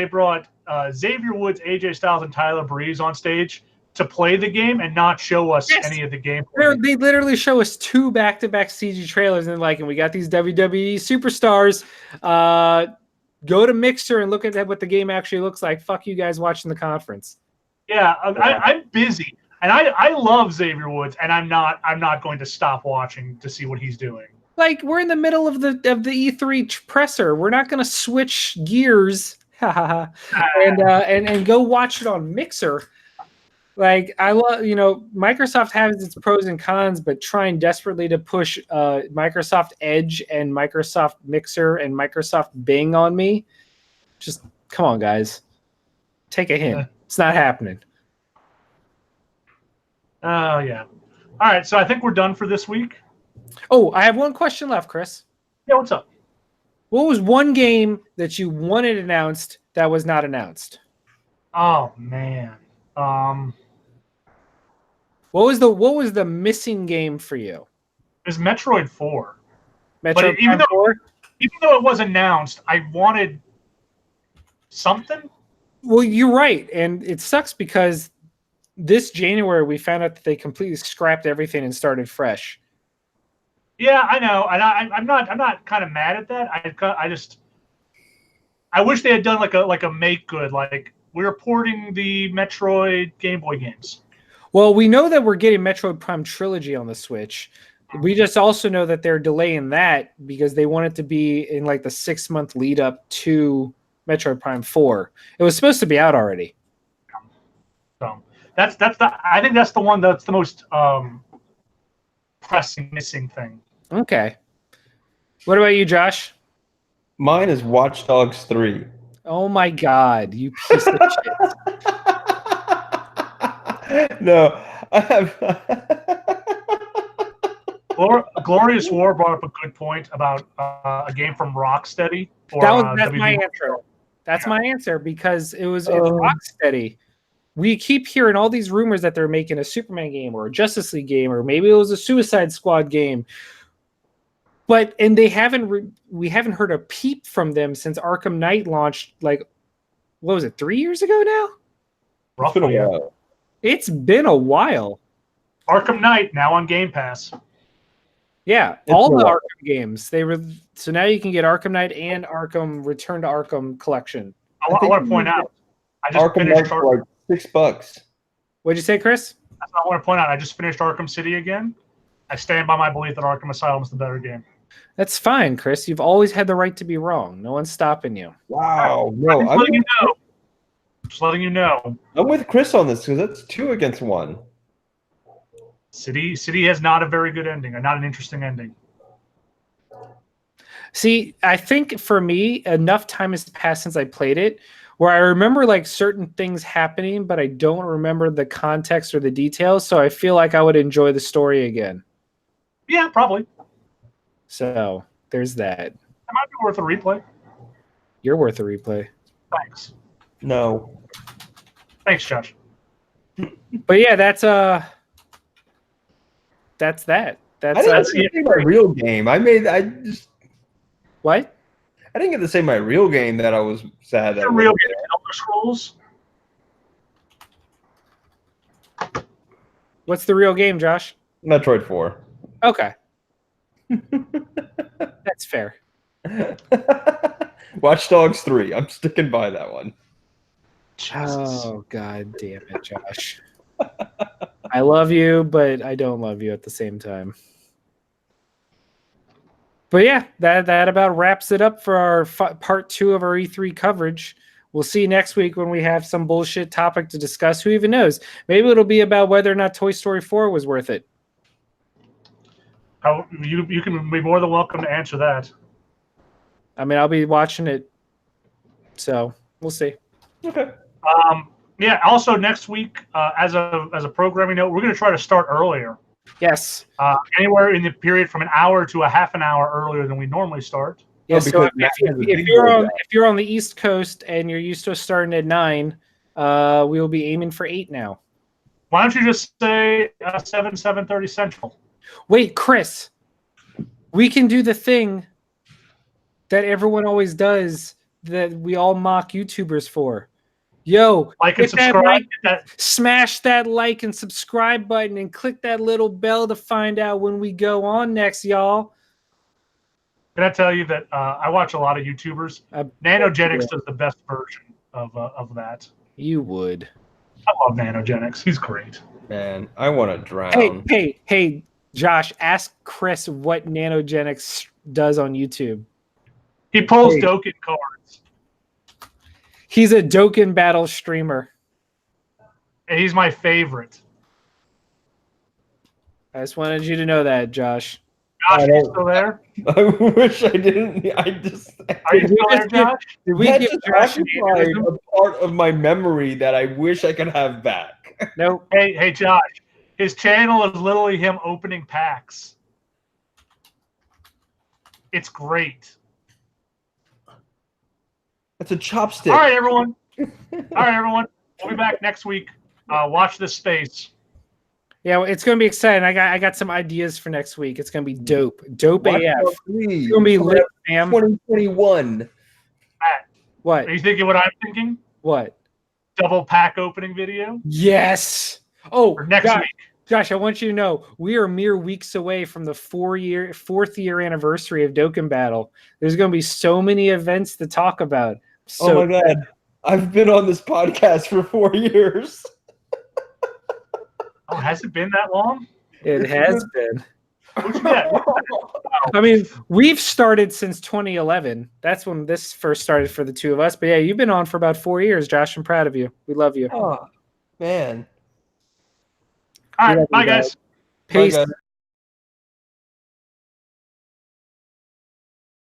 S1: Xavier Woods, AJ Styles, and Tyler Breeze on stage to play the game and not show us any of the gameplay.
S3: They literally show us 2 back-to-back CG trailers and and we got these WWE superstars. Go to Mixer and look at what the game actually looks like. Fuck you guys watching the conference.
S1: Yeah, I'm busy, and I love Xavier Woods, and I'm not going to stop watching to see what he's doing.
S3: Like, we're in the middle of the E3 presser. We're not going to switch gears and go watch it on Mixer. Like, I love, Microsoft has its pros and cons, but trying desperately to push Microsoft Edge and Microsoft Mixer and Microsoft Bing on me. Just come on, guys. Take a hint. It's not happening.
S1: Oh, yeah. All right, so I think we're done for this week.
S3: Oh, I have one question left, Chris.
S1: Yeah, what's up?
S3: What was one game that you wanted announced that was not announced?
S1: Oh, man.
S3: What was the missing game for you?
S1: It was Metroid 4.
S3: Metroid
S1: but
S3: 4?
S1: Even though it was announced, I wanted something.
S3: Well, you're right, and it sucks because this January we found out that they completely scrapped everything and started fresh.
S1: Yeah, I know, and I'm not kind of mad at that. I wish they had done like a make good, like we're porting the Metroid Game Boy games.
S3: Well, we know that we're getting Metroid Prime Trilogy on the Switch. We just also know that they're delaying that because they want it to be in like the 6-month lead up to Metroid Prime 4. It was supposed to be out already.
S1: So I think that's the one that's the most pressing missing thing.
S3: Okay. What about you, Josh?
S2: Mine is Watch Dogs 3.
S3: Oh my God, you piece of shit.
S2: No, I have.
S1: Glorious War brought up a good point about a game from Rocksteady. Or,
S3: That's my answer. That's my answer because it's Rocksteady. We keep hearing all these rumors that they're making a Superman game or a Justice League game, or maybe it was a Suicide Squad game. And they we haven't heard a peep from them since Arkham Knight launched. Like, what was it? 3 years ago now?
S1: Roughly, yeah.
S3: It's been a while.
S1: Arkham Knight now on Game Pass.
S3: Yeah, all the Arkham games. So now you can get Arkham Knight and Arkham Return to Arkham collection.
S1: I want to point out, I just
S2: Arkham
S1: finished
S2: for like $6.
S1: What'd you say, Chris? I want to point out, I just finished Arkham City again. I stand by my belief that Arkham Asylum is the better game.
S3: That's fine, Chris. You've always had the right to be wrong. No one's stopping you.
S2: Wow. No,
S1: I'm letting you know. Just letting you know.
S2: I'm with Chris on this because that's 2 against 1.
S1: City has not a very good ending, or not an interesting ending.
S3: See, I think for me, enough time has passed since I played it where I remember like certain things happening, but I don't remember the context or the details. So I feel like I would enjoy the story again.
S1: Yeah, probably.
S3: So there's that.
S1: It might be worth a replay.
S3: You're worth a replay.
S1: Thanks.
S2: No.
S1: Thanks, Josh.
S3: But yeah, that's that.
S2: I didn't get to say my real game.
S3: What?
S2: I didn't get to say my real game that I was sad that.
S1: The real game, Elder Scrolls.
S3: What's the real game, Josh?
S2: Metroid 4.
S3: Okay. That's fair.
S2: Watch Dogs 3. I'm sticking by that one.
S1: Jesus.
S3: Oh, God damn it, Josh. I love you, but I don't love you at the same time. But yeah, that about wraps it up for our part 2 of our E3 coverage. We'll see you next week when we have some bullshit topic to discuss. Who even knows? Maybe it'll be about whether or not Toy Story 4 was worth it.
S1: You can be more than welcome to answer that.
S3: I mean, I'll be watching it, so we'll see.
S2: Okay.
S1: Yeah. Also, next week, as a programming note, we're going to try to start earlier.
S3: Yes.
S1: Anywhere in the period from an hour to a half an hour earlier than we normally start.
S3: Yeah. So if you're on the East Coast and you're used to starting at 9, we will be aiming for 8 now.
S1: Why don't you just say 7:30 Central?
S3: Wait, Chris. We can do the thing that everyone always does that we all mock YouTubers for. Yo,
S1: like and subscribe.
S3: Smash that like and subscribe button and click that little bell to find out when we go on next, y'all.
S1: Can I tell you that I watch a lot of YouTubers? Nanogenics does the best version of that.
S3: You would.
S1: I love Nanogenics. He's great.
S2: Man, I want to drown.
S3: Hey, Josh, ask Chris what Nanogenics does on YouTube.
S1: He pulls Dokkan cards.
S3: He's a Dokkan Battle streamer.
S1: And he's my favorite.
S3: I just wanted you to know that, Josh.
S1: Josh, are you still there?
S2: I wish I didn't.
S1: Are you still there, Josh?
S3: Did we give Josh
S2: a part of my memory that I wish I could have back?
S3: Nope.
S1: Hey, Josh. His channel is literally him opening packs. It's great.
S2: That's a chopstick.
S1: All right, everyone. We'll be back next week. Watch this space.
S3: Yeah, it's going to be exciting. I got some ideas for next week. It's going to be dope. Dope AF. It's going to be lit, fam.
S2: 2021.
S1: Matt,
S3: what?
S1: Are you thinking what I'm thinking?
S3: What?
S1: Double pack opening video?
S3: Yes. Oh,
S1: for next week.
S3: Josh, I want you to know we are mere weeks away from the 4th year anniversary of Dokkan Battle. There's going to be so many events to talk about. So,
S2: oh my God. I've been on this podcast for 4 years.
S1: Oh, has it been that long?
S3: It has been.
S1: What'd you get?
S3: I mean, we've started since 2011. That's when this first started for the two of us. But yeah, you've been on for about 4 years, Josh. I'm proud of you. We love you.
S2: Oh, man.
S1: All right, bye, guys.
S3: Peace.
S2: Bye, guys.